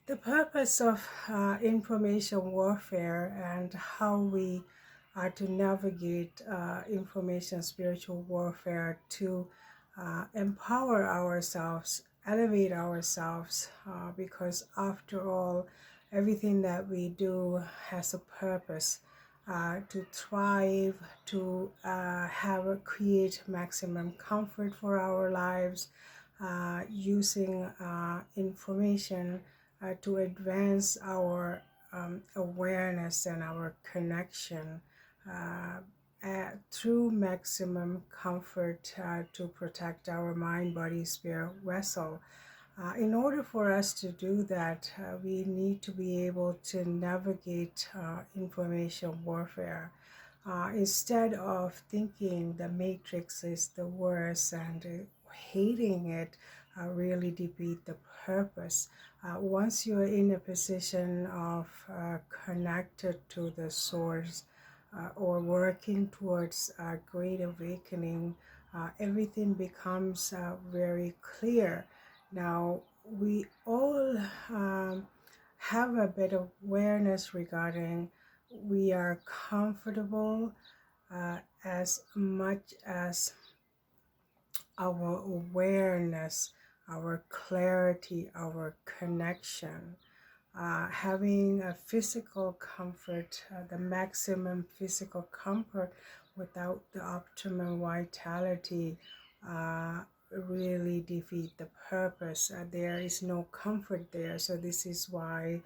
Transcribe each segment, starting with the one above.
The purpose of information warfare and how we are to navigate information spiritual warfare to empower ourselves, elevate ourselves, because after all, everything that we do has a purpose. To thrive, to create maximum comfort for our lives, using information to advance our awareness and our connection through maximum comfort to protect our mind, body, spirit vessel. In order for us to do that, we need to be able to navigate information warfare. Instead of thinking the matrix is the worst and hating it, really defeat the purpose. Once you're in a position of connected to the source or working towards a great awakening, everything becomes very clear. Now, we all have a bit of awareness regarding we are comfortable as much as our awareness, our clarity, our connection. Having a physical comfort, the maximum physical comfort without the optimum vitality really defeat the purpose. There is no comfort there. So this is why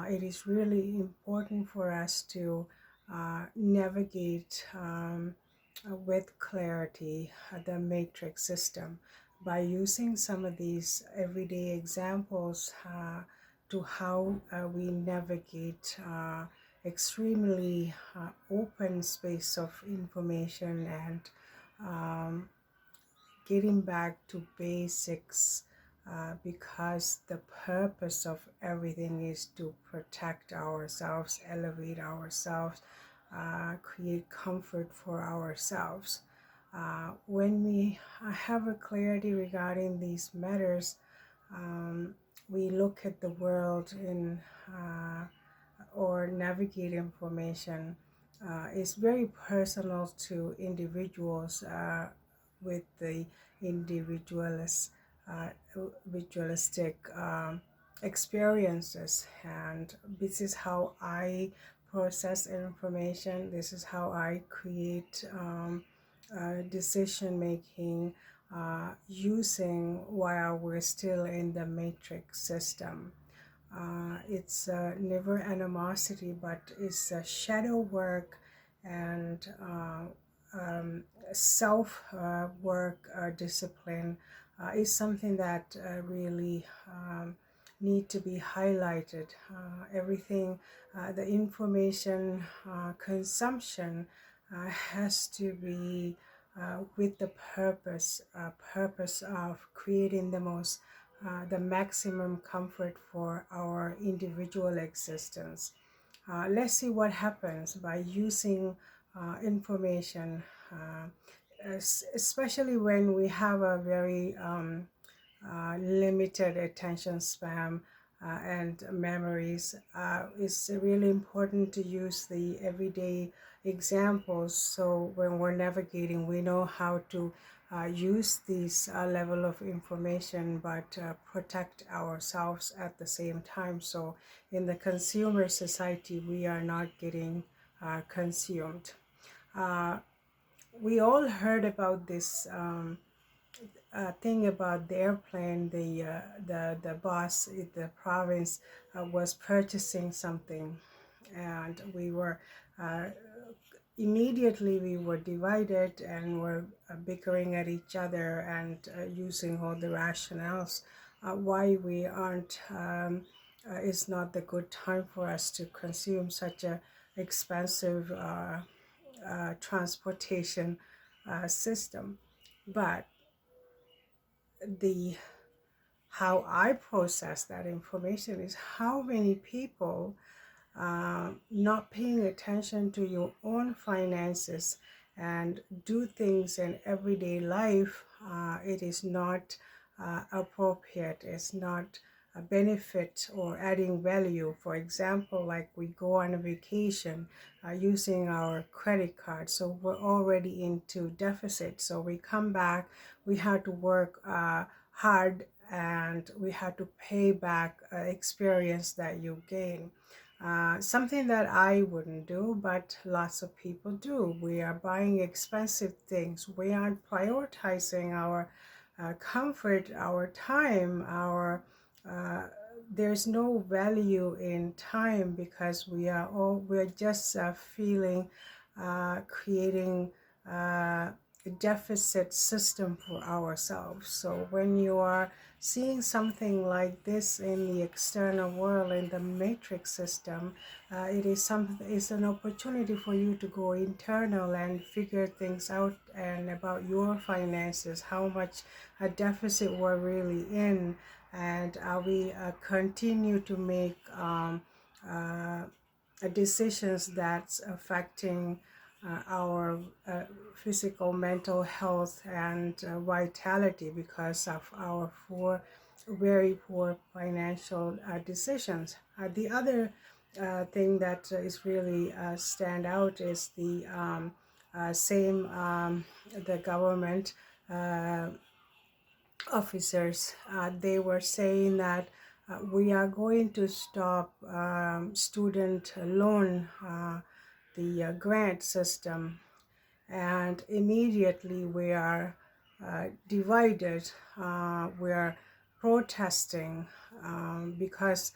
it is really important for us to navigate with clarity the matrix system by using some of these everyday examples to how we navigate extremely open space of information and getting back to basics, because the purpose of everything is to protect ourselves, elevate ourselves, create comfort for ourselves. When we have a clarity regarding these matters, we look at the world in or navigate information is very personal to individuals with the individualistic experiences, and this is how I process information. This is how I create decision making using while we're still in the matrix system. It's never animosity, but it's a shadow work and self work discipline is something that really need to be highlighted. Everything, the information consumption has to be with the purpose of creating the maximum comfort for our individual existence. Let's see what happens by using information, especially when we have a very limited attention span and memories. It's really important to use the everyday examples, so when we're navigating, we know how to use this level of information, but protect ourselves at the same time. So in the consumer society, we are not getting consumed. We all heard about this thing about the airplane. The boss in the province was purchasing something, and we were immediately we were divided and were bickering at each other and using all the rationales why we aren't it's not the good time for us to consume such a expensive transportation system. But the how I process that information is how many people not paying attention to your own finances and do things in everyday life. It is not appropriate. It's not benefit or adding value. For example, like we go on a vacation using our credit card, so we're already into deficit. So we come back, we had to work hard, and we had to pay back experience that you gain. Something that I wouldn't do, but lots of people do. We are buying expensive things. We aren't prioritizing our comfort, our time, our uh, there's no value in time because we're just feeling creating a deficit system for ourselves. So when you are seeing something like this in the external world, in the matrix system, it's an opportunity for you to go internal and figure things out and about your finances, how much a deficit we're really in, and we continue to make decisions that's affecting our physical, mental health, and vitality because of our very poor financial decisions. The other thing that is really stand out is the same the government officers. They were saying that we are going to stop student loan, the grant system, and immediately we are divided. We are protesting because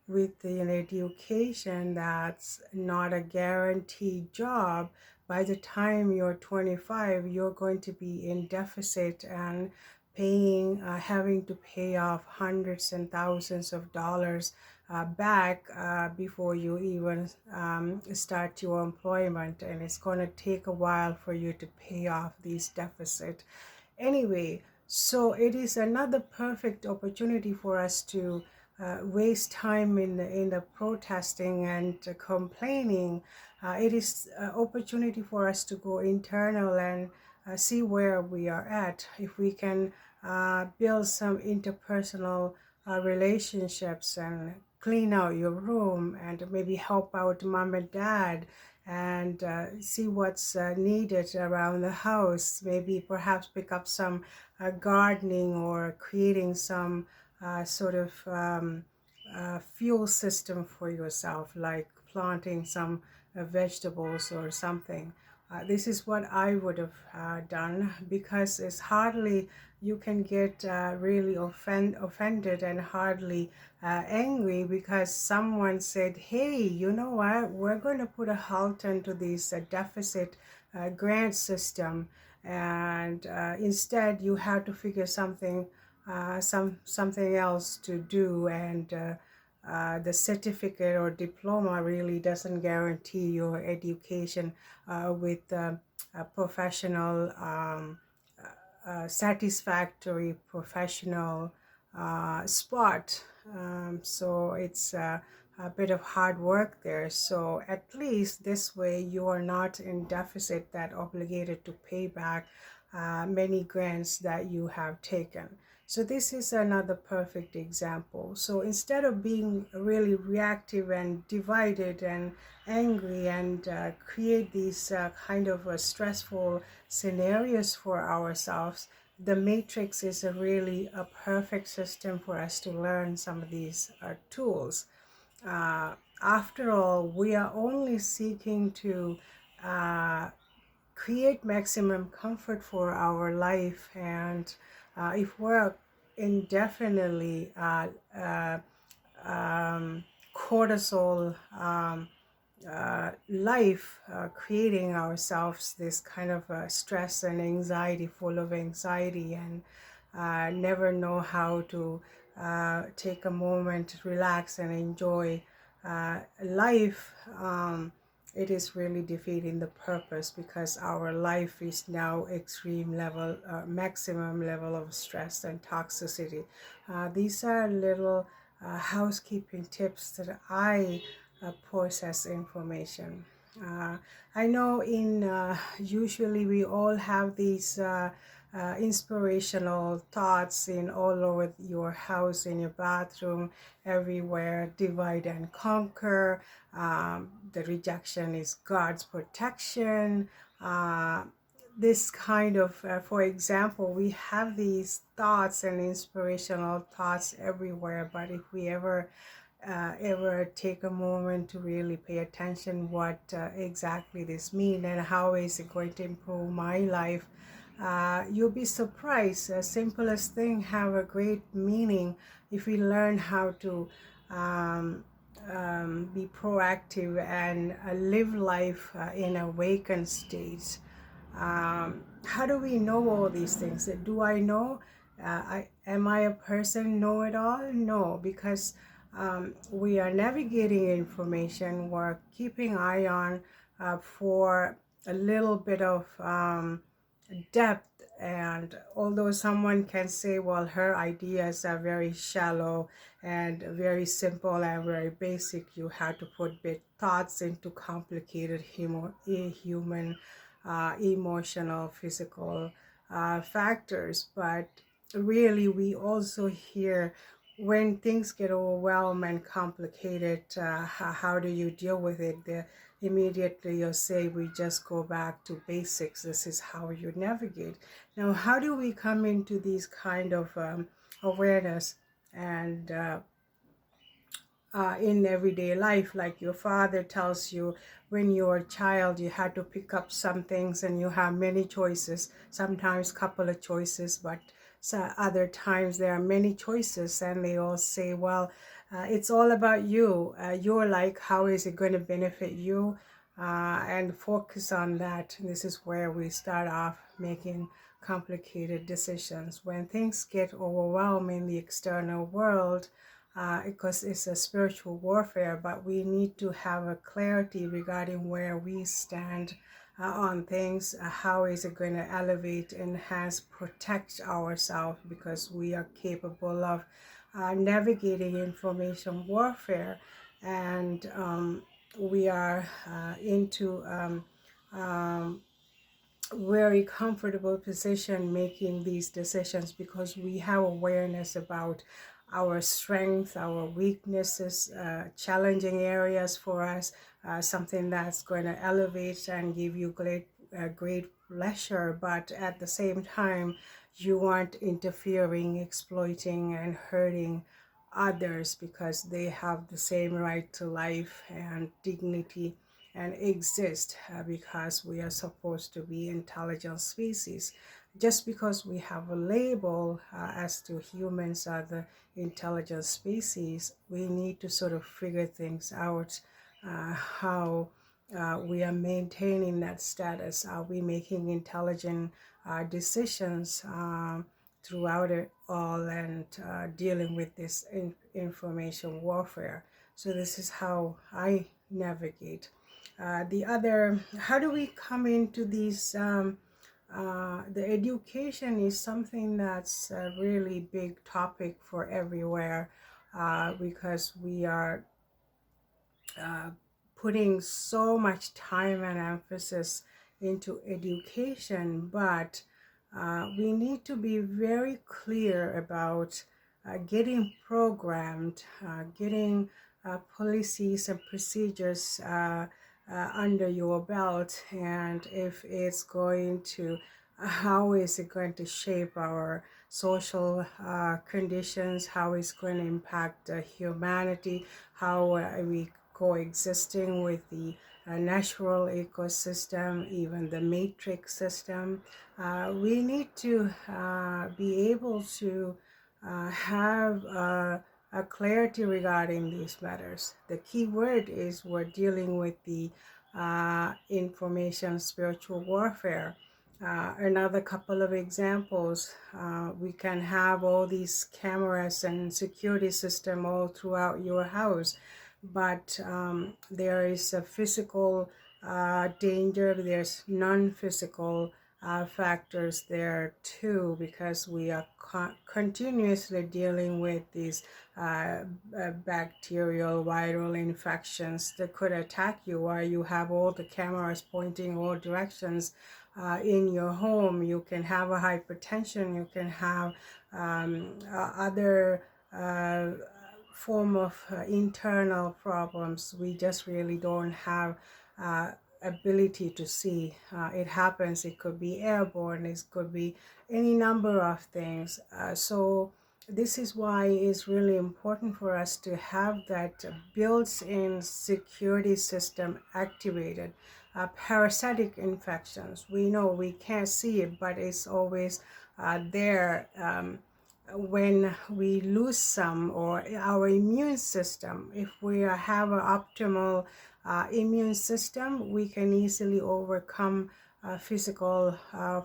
with an education that's not a guaranteed job, by the time you're 25, you're going to be in deficit and paying, having to pay off hundreds and thousands of dollars back before you even start your employment, and it's going to take a while for you to pay off these deficit. Anyway, so it is another perfect opportunity for us to waste time in the protesting and complaining. It is an opportunity for us to go internal and see where we are at. If we can build some interpersonal relationships and clean out your room and maybe help out mom and dad and see what's needed around the house, maybe perhaps pick up some gardening or creating some sort of fuel system for yourself, like planting some vegetables or something. This is what I would have done, because it's hardly you can get really offended and hardly angry because someone said, hey, you know what, we're going to put a halt into this deficit grant system, and instead you have to figure something else to do, and the certificate or diploma really doesn't guarantee your education with a professional satisfactory professional spot. So it's a bit of hard work there. So at least this way you are not in deficit that obligated to pay back many grants that you have taken. So this is another perfect example. So instead of being really reactive and divided and angry and create these kind of stressful scenarios for ourselves, the matrix is really a perfect system for us to learn some of these tools. After all, we are only seeking to create maximum comfort for our life, and if we're indefinitely cortisol life, creating ourselves this kind of stress and anxiety, full of anxiety, and never know how to take a moment, relax, and enjoy life. It is really defeating the purpose, because our life is now extreme level, maximum level of stress and toxicity. These are little housekeeping tips that I process information. I know usually we all have these inspirational thoughts in all over your house, in your bathroom, everywhere. Divide and conquer. The rejection is God's protection. This kind of, for example, we have these thoughts and inspirational thoughts everywhere, but if we ever take a moment to really pay attention what exactly this mean and how is it going to improve my life, you'll be surprised. The simplest thing have a great meaning if we learn how to um, be proactive and live life in awakened states. How do we know all these things? Do I know? Am I a person know it all? No, because we are navigating information. We're keeping eye on for a little bit of depth. And although someone can say, well, her ideas are very shallow and very simple and very basic, you have to put big thoughts into complicated human emotional, physical factors. But really, we also hear when things get overwhelmed and complicated, how do you deal with it? Immediately you'll say, we just go back to basics. This is how you navigate. Now, how do we come into these kind of awareness and in everyday life? Like your father tells you when you're a child you had to pick up some things and you have many choices, sometimes couple of choices, but other times there are many choices, and they all say, well, it's all about you. You're like, how is it going to benefit you? And focus on that. This is where we start off making complicated decisions. When things get overwhelmed in the external world, because it's a spiritual warfare, but we need to have a clarity regarding where we stand on things. How is it going to elevate, enhance, protect ourselves, because we are capable of navigating information warfare. And we are into very comfortable position making these decisions because we have awareness about our strength, our weaknesses, challenging areas for us, something that's going to elevate and give you great pleasure, but at the same time you aren't interfering, exploiting and hurting others, because they have the same right to life and dignity and exist, because we are supposed to be intelligent species. Just because we have a label as to humans are the intelligent species, we need to sort of figure things out, how we are maintaining that status. Are we making intelligent decisions throughout it all, and dealing with this information warfare? So this is how I navigate. How do we come into these? The education is something that's a really big topic for everywhere, because we are uh, putting so much time and emphasis into education, but we need to be very clear about getting programmed, getting policies and procedures under your belt, and if it's going to, how is it going to shape our social conditions, how it's going to impact humanity, how we coexisting with the natural ecosystem, even the matrix system. We need to be able to have a clarity regarding these matters. The key word is we're dealing with the information spiritual warfare. Another couple of examples, we can have all these cameras and security system all throughout your house, but there is a physical danger, there's non-physical factors there too, because we are continuously dealing with these bacterial viral infections that could attack you, or you have all the cameras pointing all directions in your home. You can have a hypertension, you can have other form of internal problems. We just really don't have ability to see. It happens. It could be airborne. It could be any number of things. So this is why it's really important for us to have that built-in security system activated. Parasitic infections, we know we can't see it, but it's always there. When we lose some, or our immune system, if we have an optimal immune system, we can easily overcome physical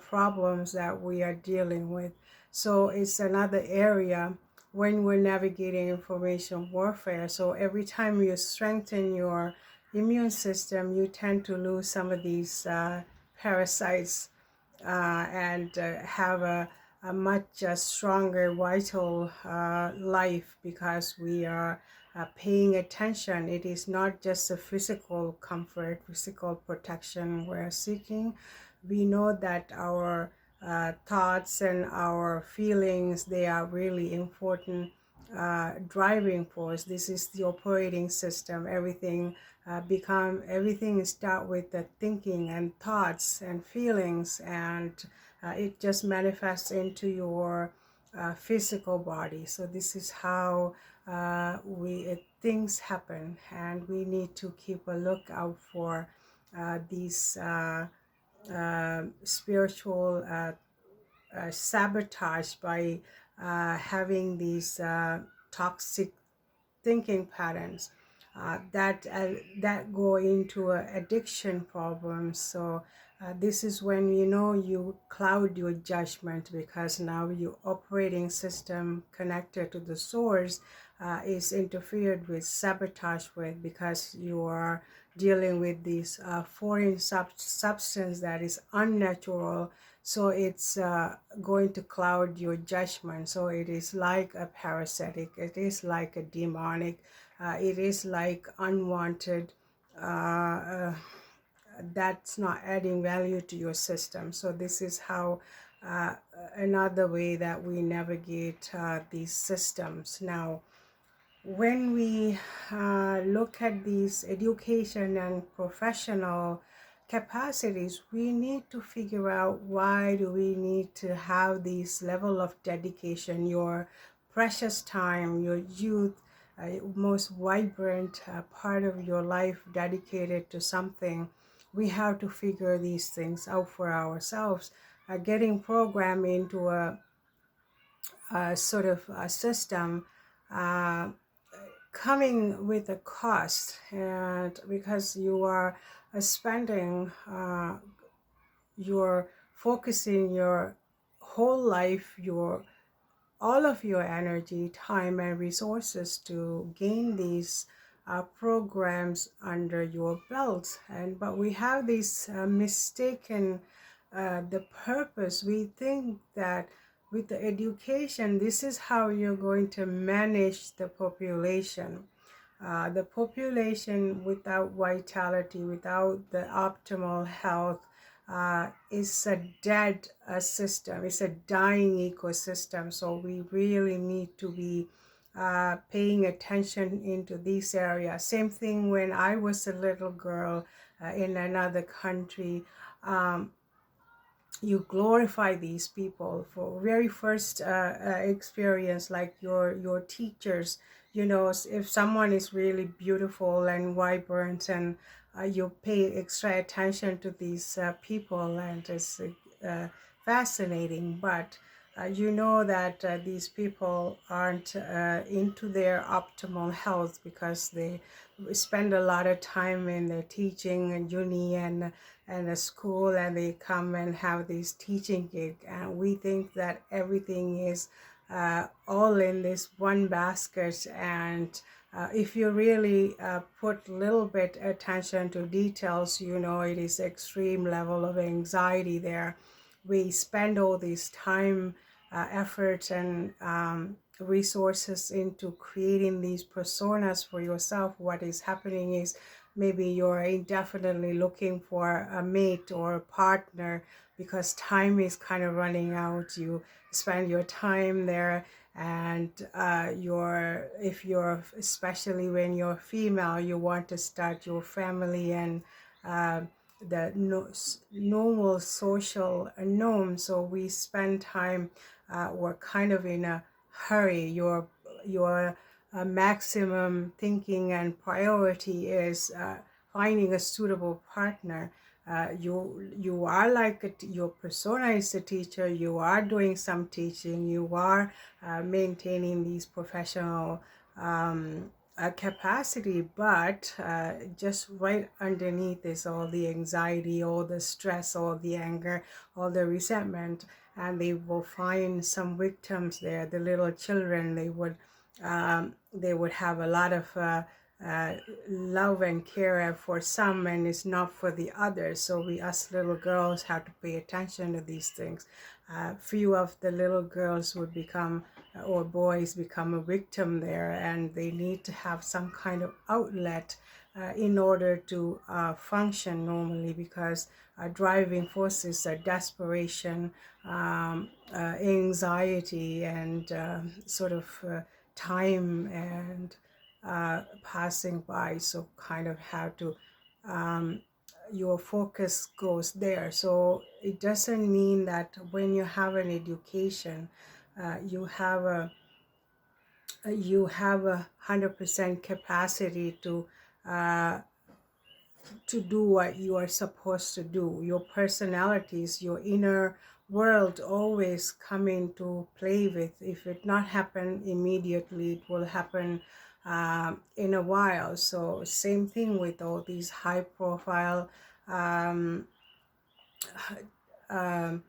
problems that we are dealing with. So it's another area when we're navigating information warfare. So every time you strengthen your immune system, you tend to lose some of these parasites and have a much stronger vital life, because we are paying attention. It is not just a physical comfort, physical protection we're seeking. We know that our thoughts and our feelings, they are really important driving force. This is the operating system. Everything start with the thinking and thoughts and feelings, and it just manifests into your physical body. So this is how things happen, and we need to keep a lookout for these spiritual sabotage by having these toxic thinking patterns that go into addiction problems. So this is when you cloud your judgment, because now your operating system connected to the source is interfered with, sabotage with, because you are dealing with this foreign substance that is unnatural. So it's going to cloud your judgment. So it is like a parasitic, it is like a demonic, it is like unwanted, that's not adding value to your system. So this is how another way that we navigate these systems. Now, when we look at these education and professional capacities, we need to figure out, why do we need to have this level of dedication, your precious time, your youth, most vibrant part of your life dedicated to something. We have to figure these things out for ourselves. Getting programmed into a sort of a system uh, coming with a cost, and because you are spending you're focusing your whole life, your all of your energy, time, and resources to gain these programs under your belt. But we have this mistaken the purpose. We think that with the education, this is how you're going to manage the population. The population without vitality, without the optimal health, is a dead system. It's a dying ecosystem. So we really need to be paying attention into this area. Same thing when I was a little girl in another country. You glorify these people for very first experience, like your teachers. If someone is really beautiful and vibrant, and you pay extra attention to these people, and it's fascinating. But you know that these people aren't into their optimal health, because they spend a lot of time in their teaching and uni and a school, and they come and have this teaching gig, and we think that everything is all in this one basket. And if you really put little bit attention to details, it is extreme level of anxiety there. We spend all this time, effort, and resources into creating these personas for yourself. What is happening is maybe you're indefinitely looking for a mate or a partner because time is kind of running out. You spend your time there, and if you're, especially when you're female, you want to start your family, and uh, the normal social norm. So we spend time, we're kind of in a hurry. Your maximum thinking and priority is finding a suitable partner. You are like your persona is a teacher. You are doing some teaching. You are maintaining these professional capacity, but just right underneath is all the anxiety, all the stress, all the anger, all the resentment, and they will find some victims there. The little children, they would have a lot of uh, love and care for some, and it's not for the others. So we, us little girls, have to pay attention to these things. Few of the little girls would become or boys become a victim there, and they need to have some kind of outlet in order to function normally, because driving forces are desperation, anxiety, and sort of time and passing by. So kind of how to your focus goes there. So it doesn't mean that when you have an education, you have a 100% capacity to do what you are supposed to do. Your personalities, your inner world always come into play with. If it not happen immediately, it will happen in a while. So same thing with all these high profile um, um,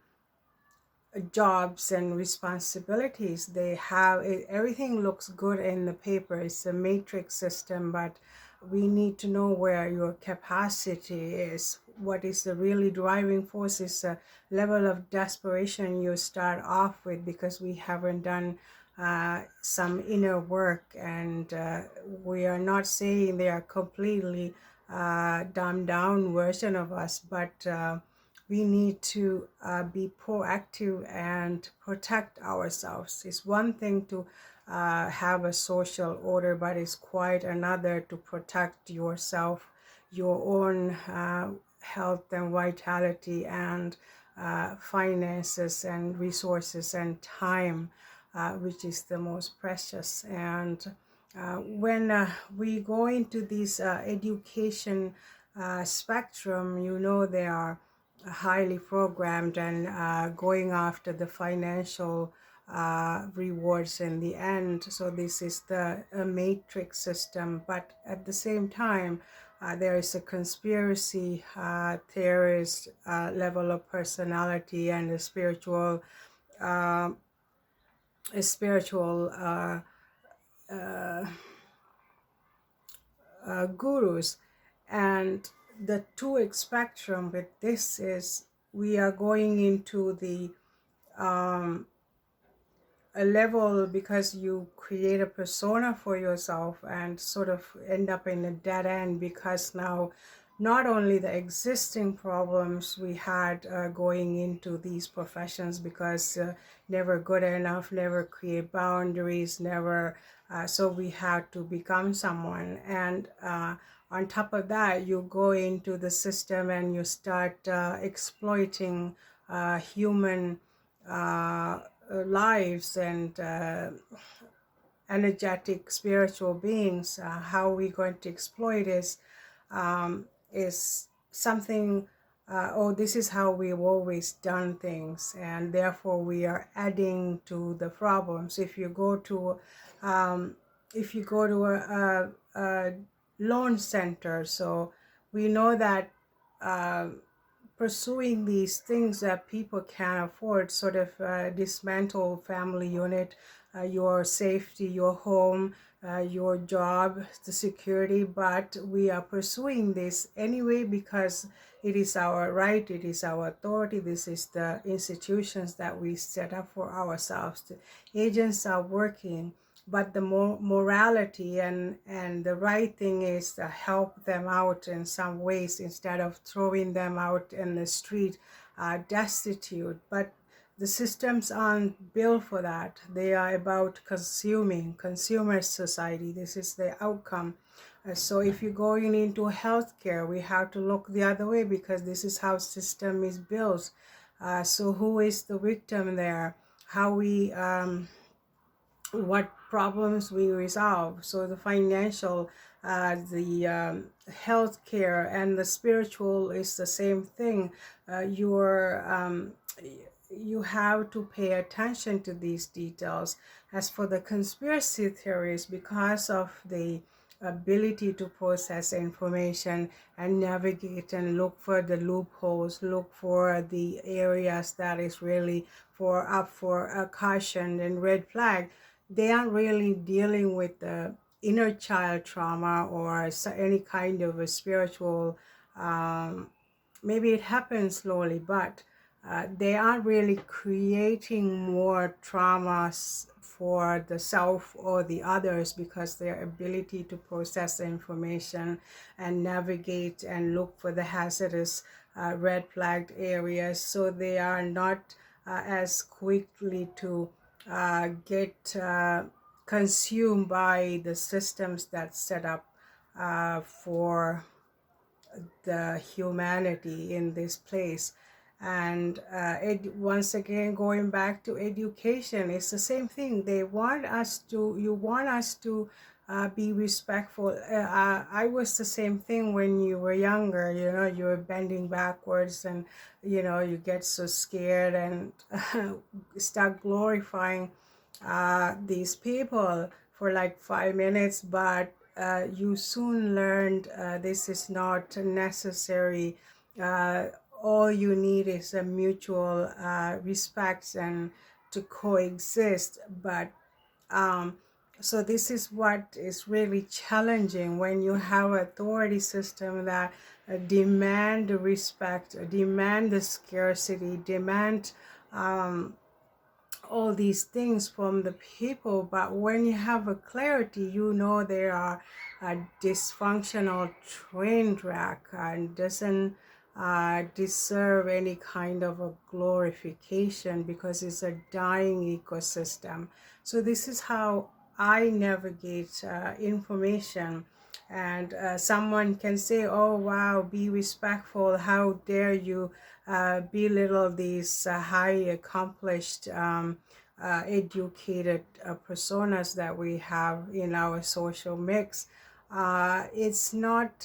jobs and responsibilities. They have it, everything looks good in the paper. It's a matrix system, but we need to know where your capacity is. What is the really driving force is a level of desperation you start off with, because we haven't done some inner work, and we are not saying they are completely dumbed down version of us, but we need to be proactive and protect ourselves. It's one thing to have a social order, but it's quite another to protect yourself, your own health and vitality, and finances and resources and time, which is the most precious. And when we go into this education spectrum, you know, they are highly programmed and going after the financial rewards in the end. So this is the matrix system, but at the same time there is a conspiracy theorist level of personality, and uh, a spiritual gurus. And the two-way spectrum with this is we are going into the a level, because you create a persona for yourself and sort of end up in a dead end, because now not only the existing problems we had going into these professions, because never good enough, never create boundaries, never so we had to become someone. And on top of that, you go into the system and you start exploiting human lives and energetic spiritual beings. How we going to exploit is something. Oh, this is how we've always done things, and therefore we are adding to the problems. If you go to a loan center, so we know that pursuing these things that people can afford, sort of dismantle family unit, your safety, your home, your job, the security, but we are pursuing this anyway because it is our right, it is our authority, this is the institutions that we set up for ourselves. The agents are working but the morality and the right thing is to help them out in some ways instead of throwing them out in the street destitute. But the systems aren't built for that. They are about consuming, consumer society. This is the outcome. So if you're going into healthcare, we have to look the other way because this is how system is built. So who is the victim there? How we what problems we resolve. So the financial, the healthcare, and the spiritual is the same thing. You have to pay attention to these details. As for the conspiracy theories, because of the ability to process information and navigate and look for the loopholes, look for the areas that is really for up for a caution and red flag, they aren't really dealing with the inner child trauma or any kind of a spiritual, maybe it happens slowly, but they aren't really creating more traumas for the self or the others because their ability to process the information and navigate and look for the hazardous red flagged areas, so they are not as quickly to get consumed by the systems that set up for the humanity in this place. And once again, going back to education, it's the same thing. They want us to, you want us to be respectful. I was the same thing when you were younger, you were bending backwards and, you get so scared and start glorifying these people for like 5 minutes, but you soon learned this is not necessary. All you need is a mutual respect and to coexist. But so this is what is really challenging when you have authority system that demand the respect, demand the scarcity, demand all these things from the people. But when you have a clarity, they are a dysfunctional train wreck and doesn't deserve any kind of a glorification because it's a dying ecosystem. So this is how I navigate information. And someone can say, oh wow, be respectful, how dare you belittle these high accomplished educated personas that we have in our social mix. It's not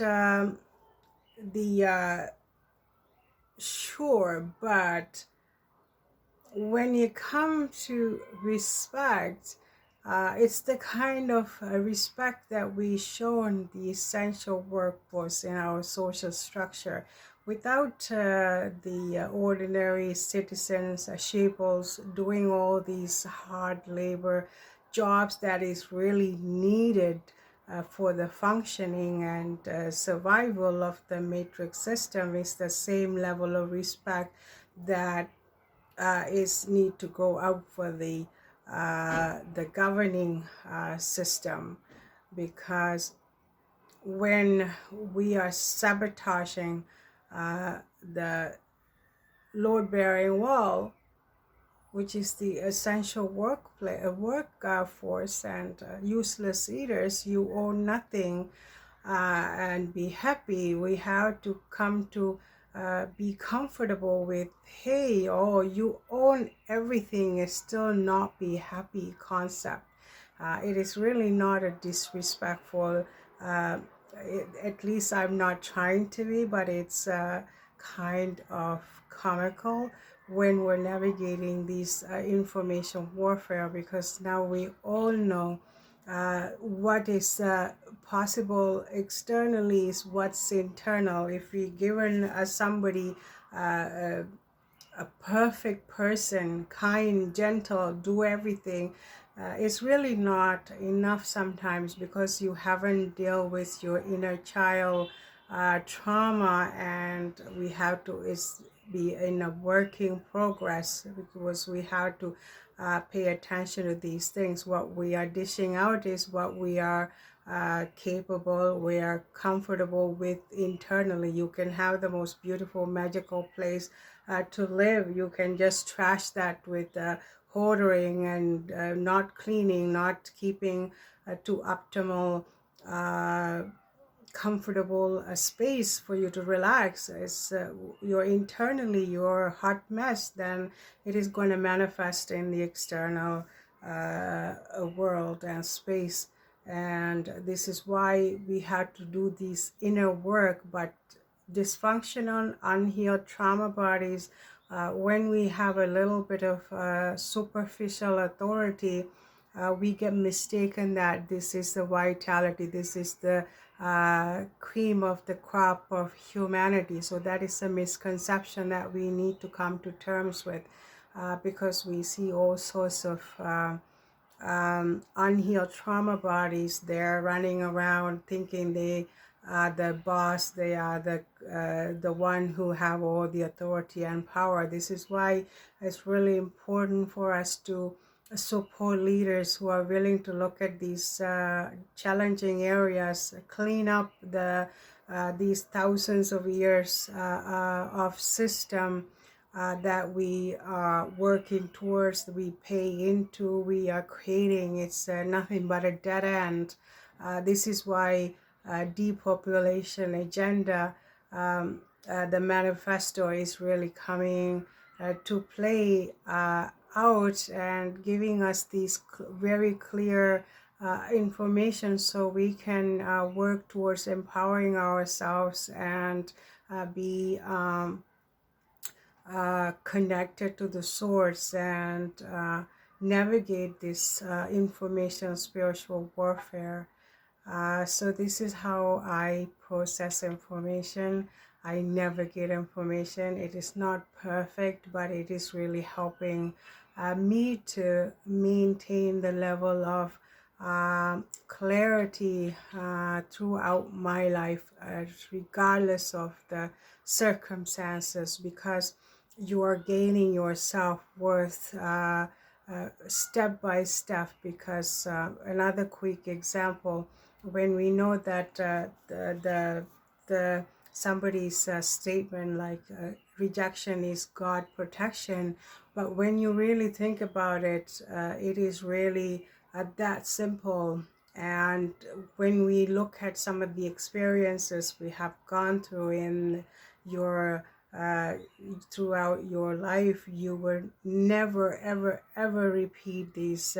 the sure, but when you come to respect, it's the kind of respect that we show in the essential workforce in our social structure. Without the ordinary citizens, sheeples doing all these hard labor jobs that is really needed for the functioning and survival of the matrix system, is the same level of respect that is need to go out for the governing system. Because when we are sabotaging the load-bearing wall, which is the essential workforce, and useless eaters, you own nothing and be happy. We have to come to be comfortable with, hey, oh, you own everything is still not be happy concept. It is really not a disrespectful, at least I'm not trying to be, but it's kind of comical when we're navigating these information warfare, because now we all know what is possible externally is what's internal. If we given somebody a perfect person, kind, gentle, do everything, it's really not enough sometimes, because you haven't dealt with your inner child trauma, and we have to be in a working progress, because we have to pay attention to these things. What we are dishing out is what we are capable, we are comfortable with internally. You can have the most beautiful, magical place to live. You can just trash that with hoarding and not cleaning, not keeping to optimal comfortable space for you to relax. It's you're internally you're a hot mess, then it is going to manifest in the external world and space. And this is why we have to do this inner work. But dysfunctional, unhealed trauma bodies, when we have a little bit of superficial authority, we get mistaken that this is the vitality, this is the cream of the crop of humanity. So that is a misconception that we need to come to terms with, because we see all sorts of unhealed trauma bodies. They're running around thinking they are the boss, they are the one who have all the authority and power. This is why it's really important for us to support leaders who are willing to look at these challenging areas, clean up these thousands of years of system that we are working towards, we pay into, we are creating. It's nothing but a dead end. This is why depopulation agenda, the manifesto is really coming to play out and giving us these very clear information, so we can work towards empowering ourselves and be connected to the source and navigate this information spiritual warfare. So this is how I process information. I navigate information. It is not perfect, but it is really helping me to maintain the level of clarity throughout my life, regardless of the circumstances, because you are gaining your self-worth step by step. Because another quick example, when we know that the somebody's statement like rejection is God protection, but when you really think about it, it is really that simple. And when we look at some of the experiences we have gone through in your throughout your life, you will never ever repeat these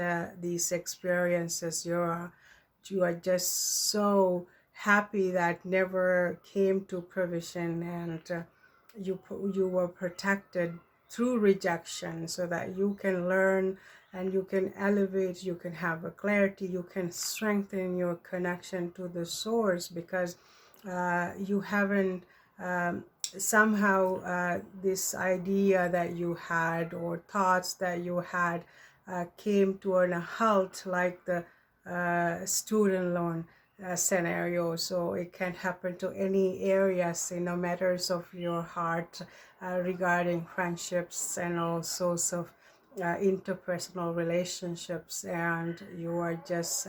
experiences. You are just so happy that never came to provision, and you were protected through rejection, so that you can learn and you can elevate, you can have a clarity, you can strengthen your connection to the source, because you haven't somehow this idea that you had or thoughts that you had came to a halt, like the student loan scenario. So it can happen to any areas, matters of your heart, regarding friendships and all sorts of interpersonal relationships. And you are just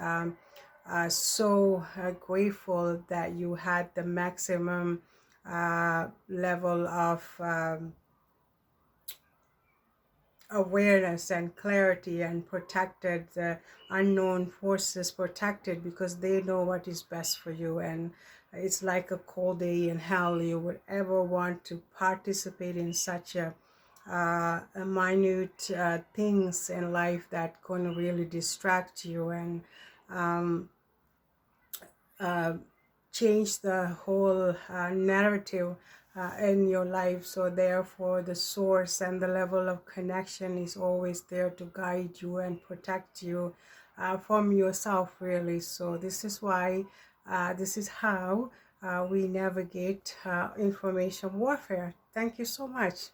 so grateful that you had the maximum level of awareness and clarity, and protected the unknown forces, protected because they know what is best for you. And it's like a cold day in hell. You would ever want to participate in such a minute things in life that gonna really distract you and change the whole narrative in your life. So therefore the source and the level of connection is always there to guide you and protect you from yourself, really. So this is why this is how we navigate information warfare. Thank you so much.